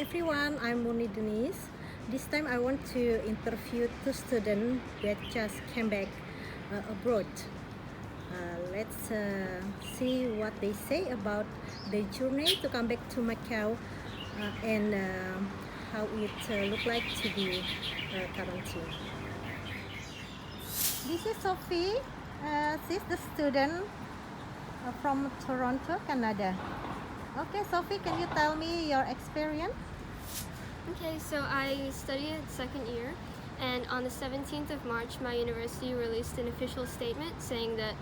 everyone, I'm Murni. This time I want to interview two students that just came back abroad. Let's see what they say about their journey to come back to Macau and how it look like to be quarantine. This is Sophie. She's the student from Toronto, Canada. Okay, Sophie, can you tell me your experience? Okay, so I study at second year, and on the 17th of March, my university released an official statement saying that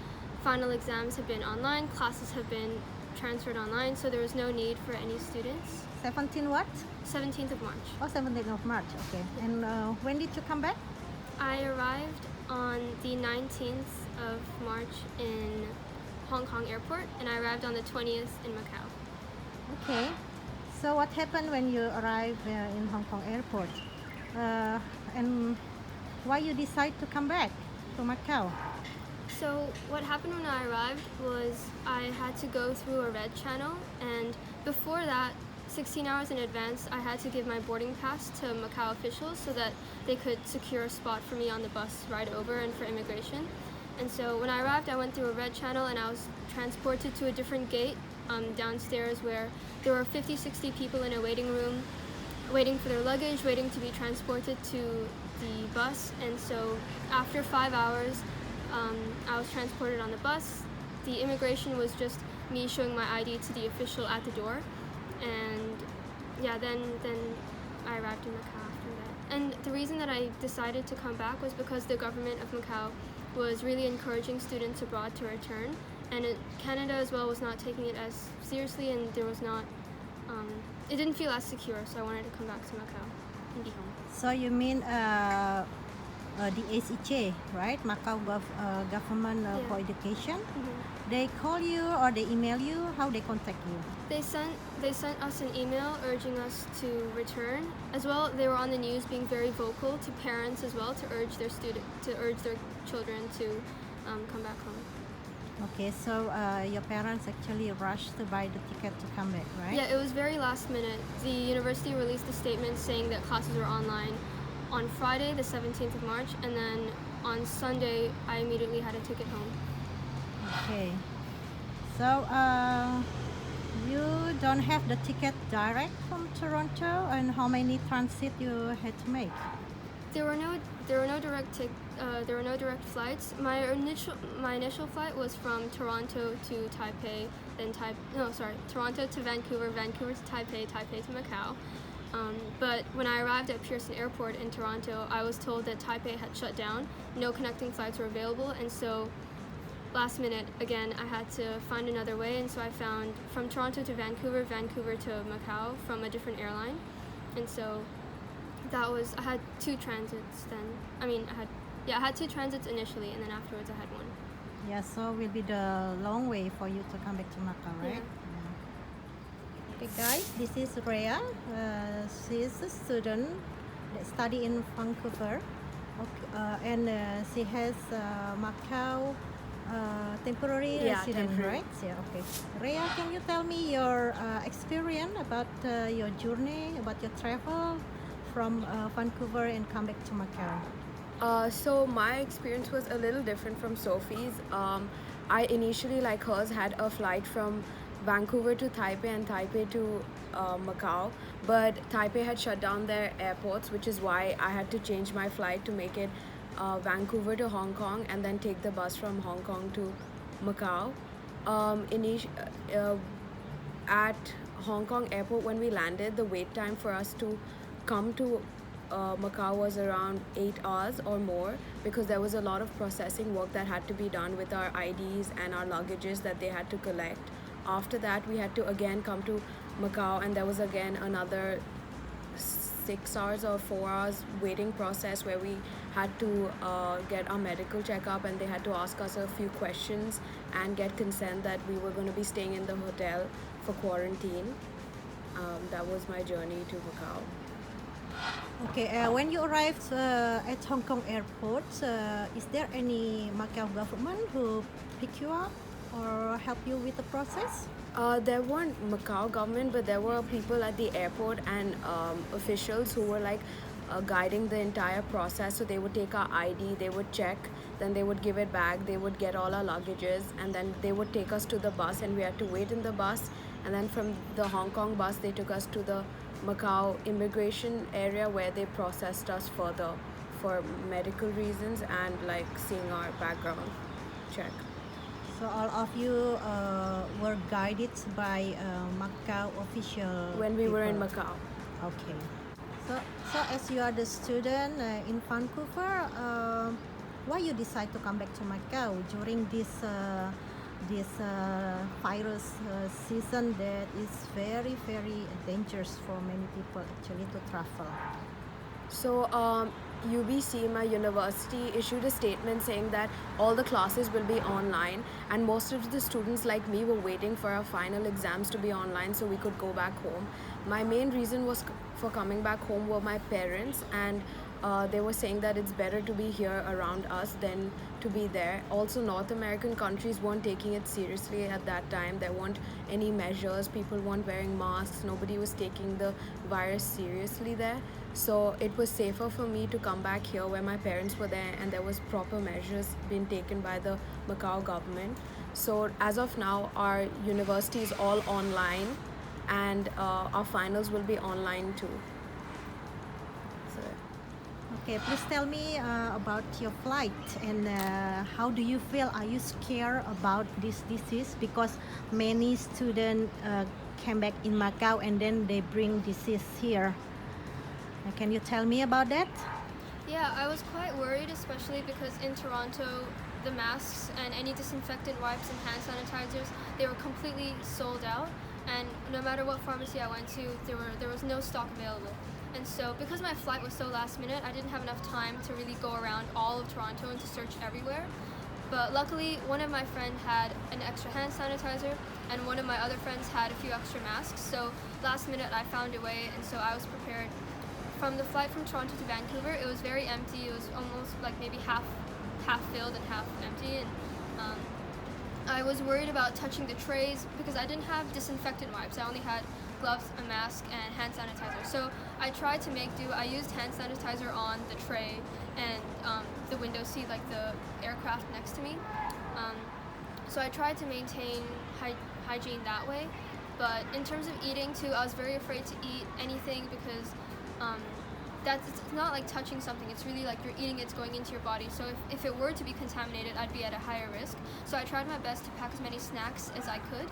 final exams have been online, classes have been transferred online, so there was no need for any students. 17 what? 17th of March. Oh, 17th of March, okay. And when did you come back? I arrived on the 19th of March in Hong Kong airport, and I arrived on the 20th in Macau. Okay. So what happened when you arrived in Hong Kong airport? And why you decide to come back to Macau? So what happened when I arrived was I had to go through a red channel, and before that, 16 hours in advance, I had to give my boarding pass to Macau officials so that they could secure a spot for me on the bus ride over and for immigration. And so when I arrived, I went through a red channel and I was transported to a different gate downstairs where there were 50-60 people in a waiting room waiting for their luggage, waiting to be transported to the bus. And so after 5 hours, I was transported on the bus. The immigration was just me showing my ID to the official at the door. And yeah, then I arrived in Macau after that. And the reason that I decided to come back was because the government of Macau was really encouraging students abroad to return, and Canada as well was not taking it as seriously, and there was not, it didn't feel as secure, so I wanted to come back to Macau and be home. So you mean DSEJ, right? Macau Government for Education. Mm-hmm. They call you or they email you? How they contact you? They sent us an email urging us to return. As well, they were on the news being very vocal to parents as well to urge their children to come back home. Okay, so your parents actually rushed to buy the ticket to come back, right? Yeah, it was very last minute. The university released a statement saying that classes were online on Friday, the 17th of March, and then on Sunday, I immediately had a ticket home. Okay, so you don't have the ticket direct from Toronto, and how many transit you had to make? There were no direct flights. My initial flight was from Toronto to Taipei, Toronto to Vancouver, Vancouver to Taipei, Taipei to Macau. But when I arrived at Pearson Airport in Toronto, I was told that Taipei had shut down, no connecting flights were available, and so last minute, again, I had to find another way, and so I found from Toronto to Vancouver, Vancouver to Macau from a different airline. And so I had two transits then. I had two transits initially, and then afterwards I had one. Yeah, so will be the long way for you to come back to Macau, right? Yeah. Okay, guys, this is Rhea. She's a student that study in Vancouver, and she has Macau temporary resident, temporary. right? Yeah, okay. Rhea, can you tell me your experience about your journey, about your travel from Vancouver and come back to Macau? So my experience was a little different from Sophie's. I initially, like hers, had a flight from Vancouver to Taipei and Taipei to Macau, but Taipei had shut down their airports, which is why I had to change my flight to make it Vancouver to Hong Kong and then take the bus from Hong Kong to Macau. At Hong Kong airport, when we landed, the wait time for us to come to Macau was around 8 hours or more, because there was a lot of processing work that had to be done with our IDs and our luggages that they had to collect. After that, we had to again come to Macau, and there was again another 6 hours or 4 hours waiting process where we had to get our medical checkup, and they had to ask us a few questions and get consent that we were going to be staying in the hotel for quarantine. That was my journey to Macau. Okay, when you arrived at Hong Kong airport, is there any Macau government who pick you up? or help you with the process? There weren't Macau government, but there were people at the airport and officials who were like guiding the entire process. So they would take our ID, they would check, then they would give it back, they would get all our luggages, and then they would take us to the bus, and we had to wait in the bus. And then from the Hong Kong bus, they took us to the Macau immigration area where they processed us further for medical reasons and like seeing our background check. So all of you were guided by Macau official When we were in people. Macau. Okay. So as you are the student in Vancouver, why you decide to come back to Macau during this virus season that is very dangerous for many people actually to travel? So UBC, my university, issued a statement saying that all the classes will be online, and most of the students like me were waiting for our final exams to be online so we could go back home. My main reason was for coming back home were my parents, and they were saying that it's better to be here around us than to be there. Also, North American countries weren't taking it seriously at that time. There weren't any measures, people weren't wearing masks, nobody was taking the virus seriously there. So it was safer for me to come back here where my parents were there and there was proper measures being taken by the Macau government. So as of now, our university is all online, and our finals will be online too. So, Okay, please tell me about your flight and how do you feel? Are you scared about this disease? Because many students came back in Macau and then they bring disease here. Can you tell me about that? Yeah, I was quite worried, especially because in Toronto, the masks and any disinfectant wipes and hand sanitizers, they were completely sold out. And no matter what pharmacy I went to, there was no stock available. And so because my flight was so last minute, I didn't have enough time to really go around all of Toronto and to search everywhere. But luckily, one of my friends had an extra hand sanitizer, and one of my other friends had a few extra masks. So last minute, I found a way, and so I was prepared. From the flight from Toronto to Vancouver, it was very empty. It was almost like maybe half filled and half empty. And I was worried about touching the trays because I didn't have disinfectant wipes. I only had gloves, a mask, and hand sanitizer. So I tried to make do. I used hand sanitizer on the tray and the window seat, like the aircraft next to me. So I tried to maintain hygiene that way. But in terms of eating too, I was very afraid to eat anything because it's not like touching something, it's really like you're eating, it's going into your body. So if it were to be contaminated, I'd be at a higher risk. So I tried my best to pack as many snacks as I could.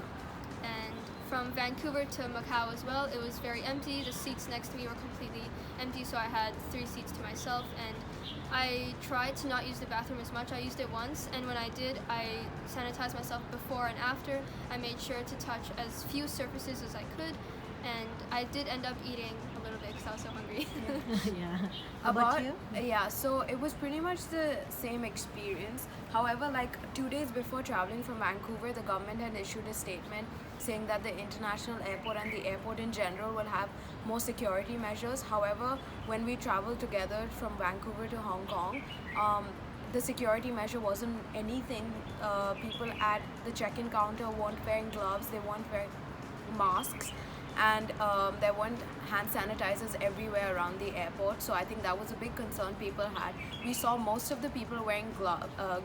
And from Vancouver to Macau as well, it was very empty. The seats next to me were completely empty, so I had 3 seats to myself. And I tried to not use the bathroom as much. I used it once, and when I did, I sanitized myself before and after. I made sure to touch as few surfaces as I could. And I did end up eating a little bit because I was so hungry. Yeah. How about you? Yeah, so it was pretty much the same experience. However, like 2 days before traveling from Vancouver, the government had issued a statement saying that the international airport and the airport in general will have more security measures. However, when we traveled together from Vancouver to Hong Kong, the security measure wasn't anything. People at the check-in counter weren't wearing gloves, they weren't wearing masks, and there weren't hand sanitizers everywhere around the airport. So I think that was a big concern people had. We saw most of the people wearing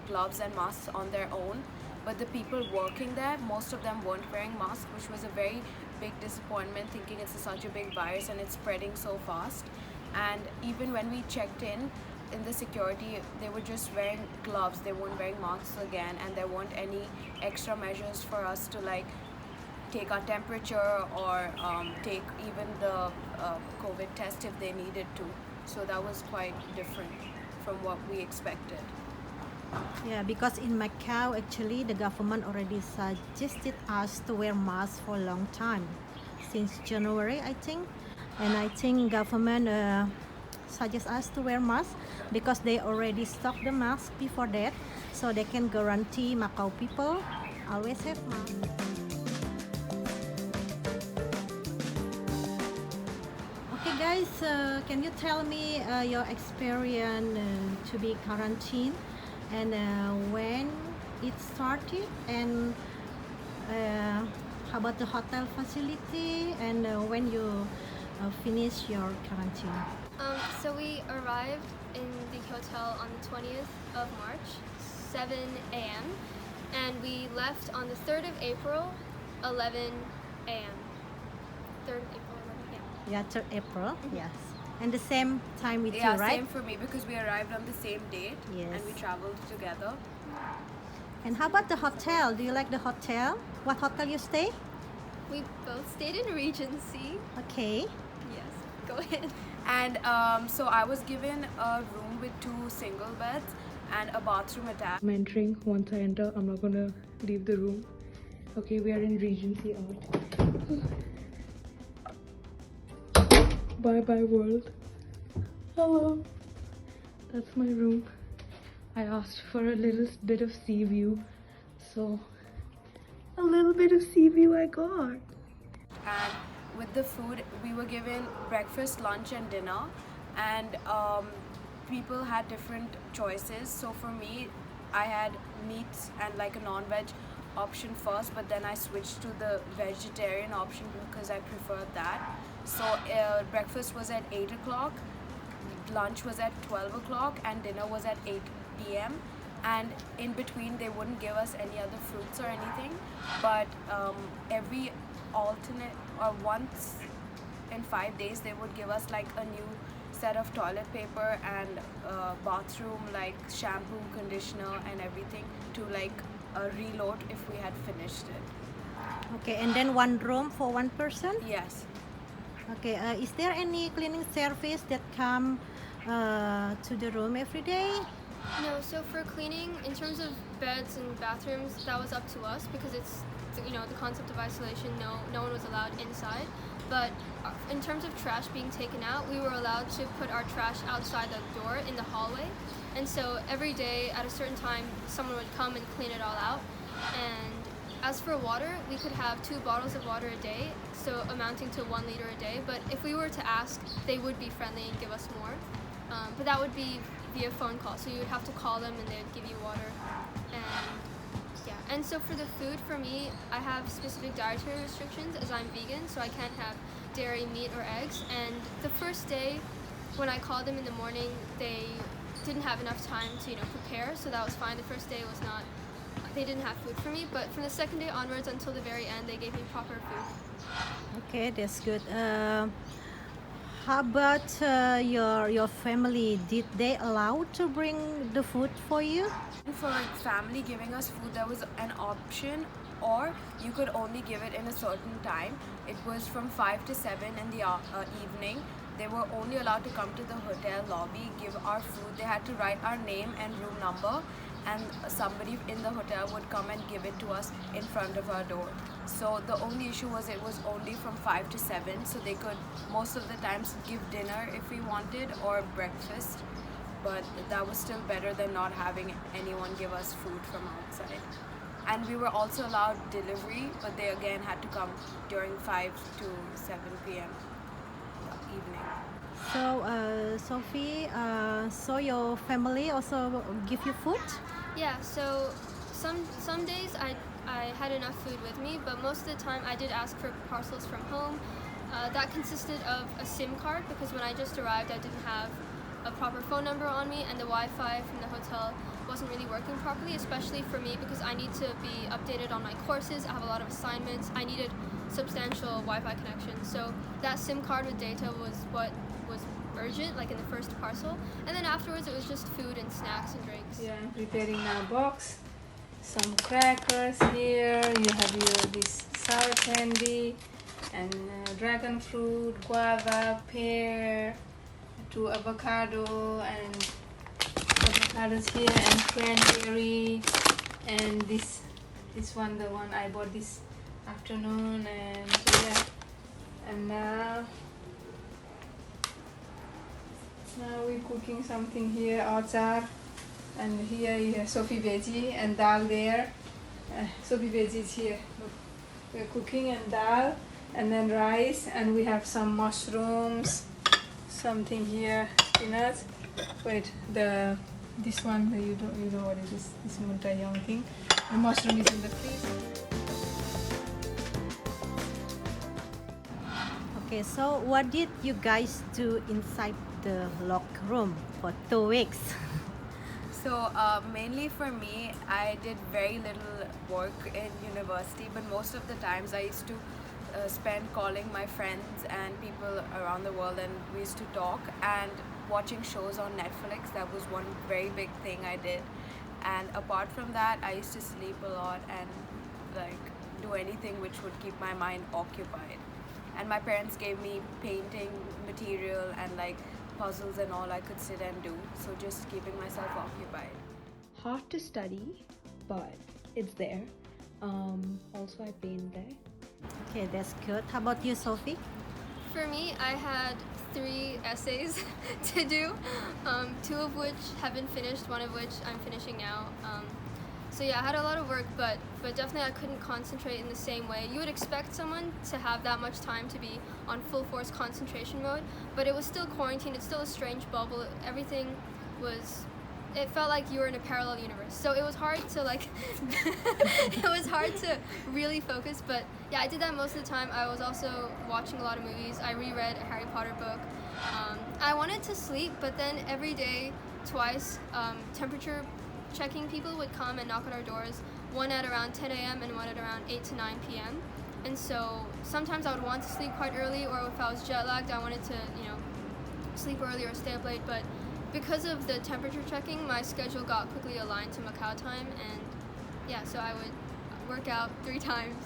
gloves and masks on their own, but the people working there, most of them weren't wearing masks, which was a very big disappointment, thinking it's such a big virus and it's spreading so fast. And even when we checked in the security, they were just wearing gloves, they weren't wearing masks again, and there weren't any extra measures for us to like take our temperature or take even the COVID test if they needed to. So that was quite different from what we expected. Yeah, because in Macau, actually, the government already suggested us to wear masks for a long time, since January, I think. And I think government suggests us to wear masks because they already stocked the mask before that, so they can guarantee Macau people always have masks. Okay, guys, can you tell me your experience to be quarantined and when it started and How about the hotel facility and when you finish your quarantine? So we arrived in the hotel on the 20th of March, 7 a.m. and we left on the 3rd of April, 11 a.m. 3rd of April, 11 a.m. Yeah, 3rd April, yes. And the same time with Yeah, you, right? same for me because we arrived on the same date Yes. and we traveled together. And how about the hotel? Do you like the hotel? What hotel you stay? We both stayed in Regency. Okay. Yes, go ahead. And so I was given a room with 2 single beds and a bathroom attached. I'm entering. Once I enter, I'm not gonna leave the room. Okay, we are in Regency Art. Bye bye world. Hello. That's my room. I asked for a little bit of sea view, so a little bit of sea view I got. And with the food, we were given breakfast, lunch and dinner, and people had different choices. So for me, I had meats and like a non-veg option first, but then I switched to the vegetarian option because I preferred that. So breakfast was at 8 o'clock, lunch was at 12 o'clock and dinner was at 8 p.m. and in between they wouldn't give us any other fruits or anything, but every alternate or once in 5 days they would give us like a new set of toilet paper and bathroom like shampoo, conditioner and everything to like reload if we had finished it. Okay, and then one room for one person? Yes. Okay, is there any cleaning service that come to the room every day? No, so for cleaning, in terms of beds and bathrooms, that was up to us because it's, you know, the concept of isolation, no one was allowed inside. But in terms of trash being taken out, we were allowed to put our trash outside the door in the hallway. And so every day at a certain time, someone would come and clean it all out. And as for water, we could have 2 bottles of water a day, so amounting to 1 liter a day. But if we were to ask, they would be friendly and give us more. But that would be via phone call, so you would have to call them and they would give you water. And yeah, and so for the food, for me, I have specific dietary restrictions as I'm vegan, so I can't have dairy, meat, or eggs. And the first day, when I called them in the morning, they didn't have enough time to, you know, prepare, so that was fine. The first day was not, they didn't have food for me, but from the second day onwards until the very end, they gave me proper food. Okay, that's good. How about your family? Did they allow to bring the food for you? For family giving us food, there was an option, or you could only give it in a certain time. It was from 5 to 7 in the evening. They were only allowed to come to the hotel lobby, give our food. They had to write our name and room number, and somebody in the hotel would come and give it to us in front of our door. So the only issue was it was only from 5 to 7, so they could most of the times give dinner if we wanted or breakfast, but that was still better than not having anyone give us food from outside. And we were also allowed delivery, but they again had to come during 5 to 7 p.m. evening. So, Sophie, so your family also give you food? Yeah, so some days I had enough food with me, but most of the time I did ask for parcels from home. That consisted of a SIM card because when I just arrived I didn't have a proper phone number on me, and the Wi-Fi from the hotel wasn't really working properly, especially for me because I need to be updated on my courses. I have a lot of assignments. I needed substantial Wi-Fi connection. So that SIM card with data was what was urgent, like in the first parcel. And then afterwards it was just food and snacks and drinks. Yeah, I'm preparing now box. Some crackers here. You have this sour candy and dragon fruit, guava, pear, 2 avocado and avocados here, and cranberry, and this one, the one I bought this afternoon. And so yeah, and now we're cooking something here, achar, and here you have Sophie veggie and dal there. Sophie veggie is here. Look, we're cooking and dal, and then rice, and we have some mushrooms, something here, peanuts. Wait, this one you know what it is? This muntayong thing. The mushroom is in the freezer. Okay, so what did you guys do inside the locker room for 2 weeks? So mainly for me, I did very little work in university, but most of the times I used to spend calling my friends and people around the world, and we used to talk and watching shows on Netflix. That was one very big thing I did. And apart from that, I used to sleep a lot and like do anything which would keep my mind occupied. And my parents gave me painting material and like puzzles and all I could sit and do, so just keeping myself occupied. Hard to study, but it's there. Also, I paint there. Okay, that's good. How about you, Sophie? For me, I had 3 essays to do, 2 of which have been finished, 1 of which I'm finishing now. So yeah, I had a lot of work, but definitely I couldn't concentrate in the same way. You would expect someone to have that much time to be on full force concentration mode, but it was still quarantine. It's still a strange bubble. Everything was, it felt like you were in a parallel universe. So it was hard to like, it was hard to really focus. But yeah, I did that most of the time. I was also watching a lot of movies. I reread a Harry Potter book. I wanted to sleep, but then every day, twice, temperature checking people would come and knock on our doors, one at around 10 a.m. and one at around 8 to 9 p.m. And so sometimes I would want to sleep quite early, or if I was jet lagged, I wanted to, sleep early or stay up late. But because of the temperature checking, my schedule got quickly aligned to Macau time, and yeah, so I would work out 3 times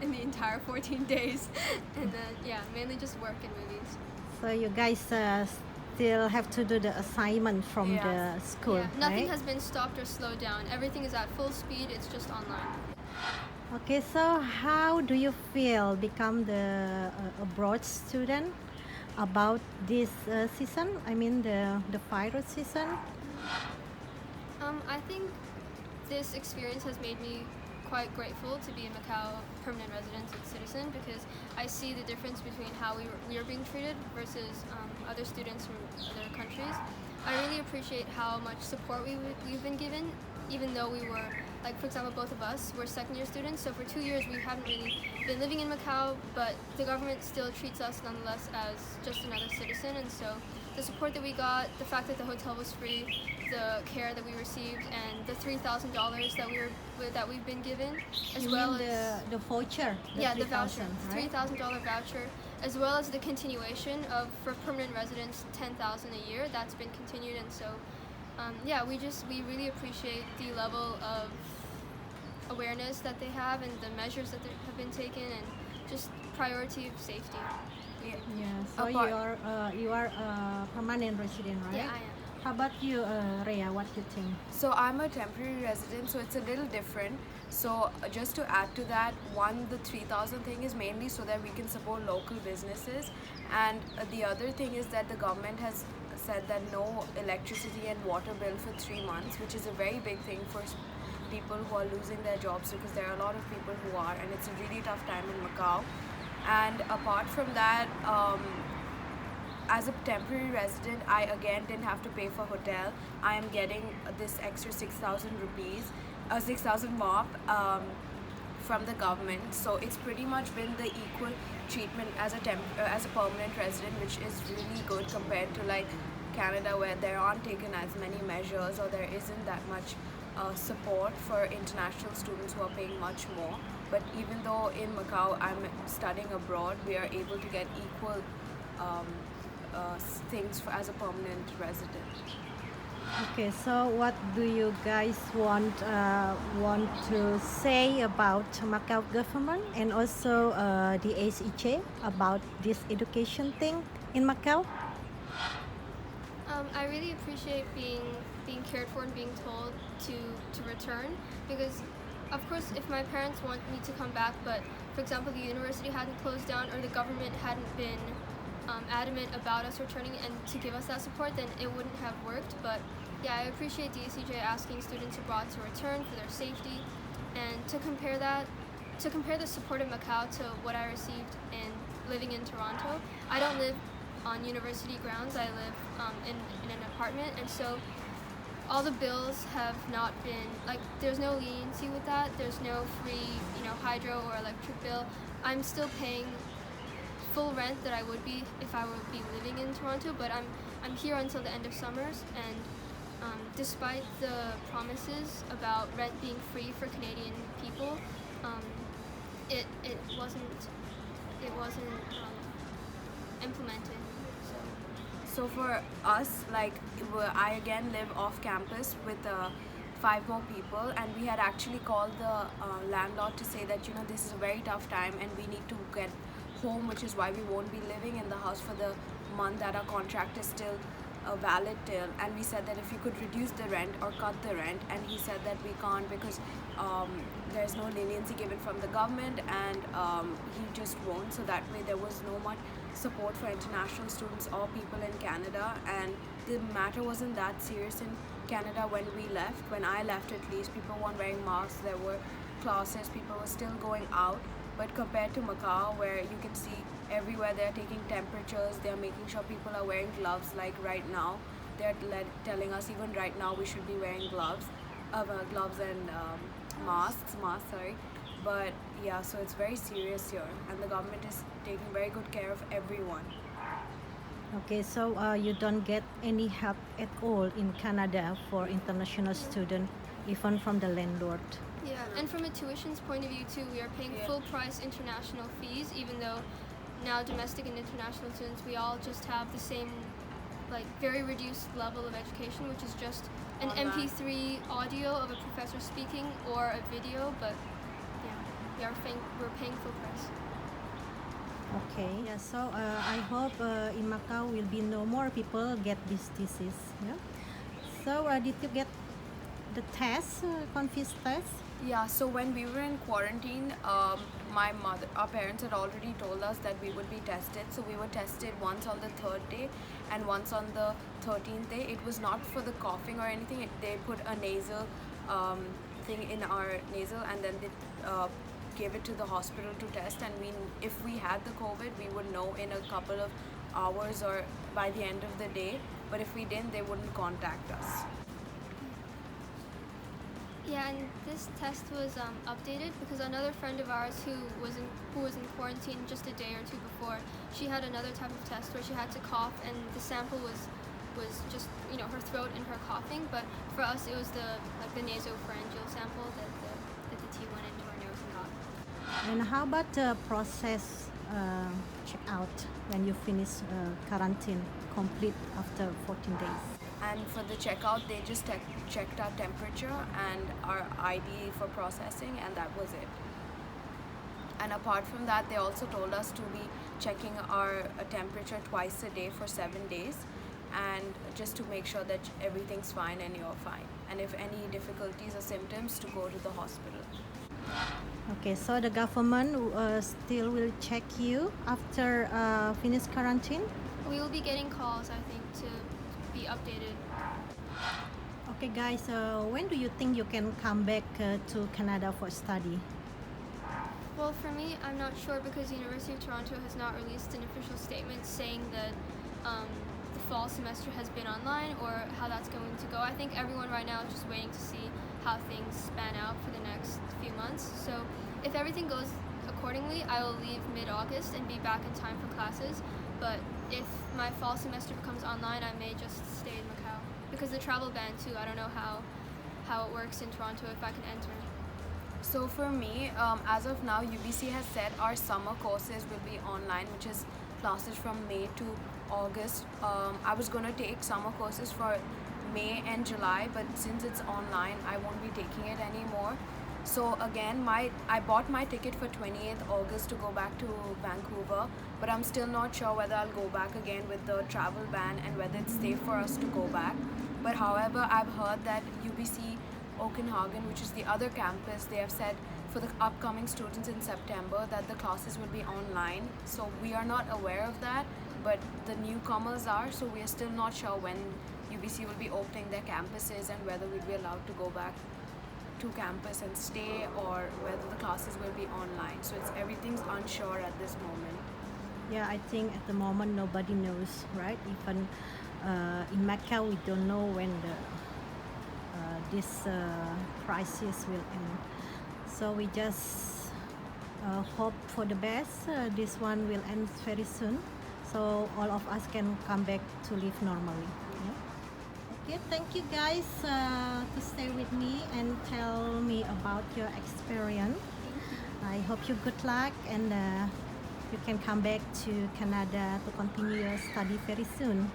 in the entire 14 days, and then yeah, mainly just work and movies. So you guys still have to do the assignment from the school, Yeah, nothing right? has been stopped or slowed down. Everything is at full speed. It's just online. Okay, so how do you feel become the abroad student about this season? I mean the virus season. I think this experience has made me quite grateful to be a Macau permanent resident and citizen, because I see the difference between how we are being treated versus other students from other countries. I really appreciate how much support we've been given, even though we were, like for example, both of us were second-year students, so for 2 years we haven't really been living in Macau, but the government still treats us nonetheless as just another citizen. And so the support that we got, the fact that the hotel was free, the care that we received, and the $3,000 that we've been given, as You well mean as the voucher? the voucher, 3,000, right? $3,000 voucher, as well as the continuation of, for permanent residents, $10,000 a year. That's been continued, and so yeah, we really appreciate the level of awareness that they have and the measures that have been taken, and just priority of safety. Yeah. So you are a permanent resident, right? Yeah, I am. How about you, Rhea? What do you think? So I'm a temporary resident, so it's a little different. So just to add to that, the 3,000 thing is mainly so that we can support local businesses, and the other thing is that the government has said that no electricity and water bill for 3 months, which is a very big thing for people who are losing their jobs, because there are a lot of people who are, and it's a really tough time in Macau. And apart from that, as a temporary resident, I again didn't have to pay for hotel. I am getting this extra 6,000 rupees, 6,000 mark from the government. So it's pretty much been the equal treatment as a permanent resident, which is really good compared to like Canada, where there aren't taken as many measures, or there isn't that much support for international students who are paying much more. But even though in Macau I'm studying abroad, we are able to get equal things as a permanent resident. Okay, so what do you guys want to say about Macau government and also the DSEJ about this education thing in Macau? I really appreciate being cared for and being told to return, because of course if my parents want me to come back, but for example the university hadn't closed down, or the government hadn't been adamant about us returning and to give us that support, then it wouldn't have worked. But yeah, I appreciate DSEJ asking students abroad to return for their safety, and to compare the support of Macau to what I received in living in Toronto. I don't live on university grounds. I live in an apartment, and so all the bills have not been, like, there's no leniency with that. There's no free, hydro or electric bill. I'm still paying full rent that I would be if I would be living in Toronto, but I'm here until the end of summers, and despite the promises about rent being free for Canadian people, it wasn't implemented. So for us, like, I again live off campus with 5 more people, and we had actually called the landlord to say that, you know, this is a very tough time and we need to get home, which is why we won't be living in the house for the month that our contract is still valid till. And we said that if you could reduce the rent or cut the rent, and he said that we can't because there's no leniency given from the government, and he just won't. So that way there was no much support for international students or people in Canada, and the matter wasn't that serious in Canada when we left. When I left, at least, people weren't wearing masks, there were classes, people were still going out. But compared to Macau, where you can see everywhere they're taking temperatures, they're making sure people are wearing gloves. Like right now, they're telling us even right now we should be wearing gloves and masks, sorry. But yeah, so it's very serious here, and the government is taking very good care of everyone. Okay, so you don't get any help at all in Canada for international student, even from the landlord. Yeah, and from a tuition's point of view too, we are paying full price international fees, even though now domestic and international students, we all just have the same, like, very reduced level of education, which is just an MP3 audio of a professor speaking or a video, but yeah, we're paying full price. Okay, yeah, so I hope in Macau will be no more people get this disease. Yeah. So did you get the test, confused test? Yeah, so when we were in quarantine, our parents had already told us that we would be tested. So we were tested once on the 3rd day and once on the 13th day. It was not for the coughing or anything. They put a nasal thing in our nasal, and then they gave it to the hospital to test. And if we had the COVID, we would know in a couple of hours or by the end of the day. But if we didn't, they wouldn't contact us. Yeah, and this test was updated because another friend of ours who was in quarantine just a day or two before, she had another type of test where she had to cough, and the sample was just, you know, her throat and her coughing. But for us, it was the nasopharyngeal sample that the tea went into our nose and got. And how about the process check out when you finish quarantine complete after 14 days? And for the checkout, they just checked our temperature and our ID for processing, and that was it. And apart from that, they also told us to be checking our temperature twice a day for 7 days, and just to make sure that everything's fine and you're fine. And if any difficulties or symptoms, to go to the hospital. Okay, so the government still will check you after finish quarantine? We will be getting calls, I think, to be updated. Okay guys, when do you think you can come back to Canada for study? Well, for me, I'm not sure because the University of Toronto has not released an official statement saying that the fall semester has been online or how that's going to go. I think everyone right now is just waiting to see how things span out for the next few months. So if everything goes accordingly, I will leave mid-August and be back in time for classes. But if my fall semester becomes online, I may just stay in Macau. Because the travel ban too, I don't know how it works in Toronto if I can enter. So for me, as of now, UBC has said our summer courses will be online, which is classes from May to August. I was going to take summer courses for May and July, but since it's online, I won't be taking it anymore. So again, I bought my ticket for 28th August to go back to Vancouver, but I'm still not sure whether I'll go back again with the travel ban and whether it's safe for us to go back. But however, I've heard that UBC Okanagan, which is the other campus, they have said for the upcoming students in September that the classes will be online. So we are not aware of that, but the newcomers are, so we are still not sure when UBC will be opening their campuses and whether we'll be allowed to go back to campus and stay, or whether the classes will be online. So everything's unsure at this moment. Yeah, I think at the moment nobody knows, right? Even in Macau, we don't know when this crisis will end. So we just hope for the best. This one will end very soon, so all of us can come back to live normally. Yeah? Okay, thank you guys to stay with me and tell me about your experience. I hope you good luck and you can come back to Canada to continue your study very soon.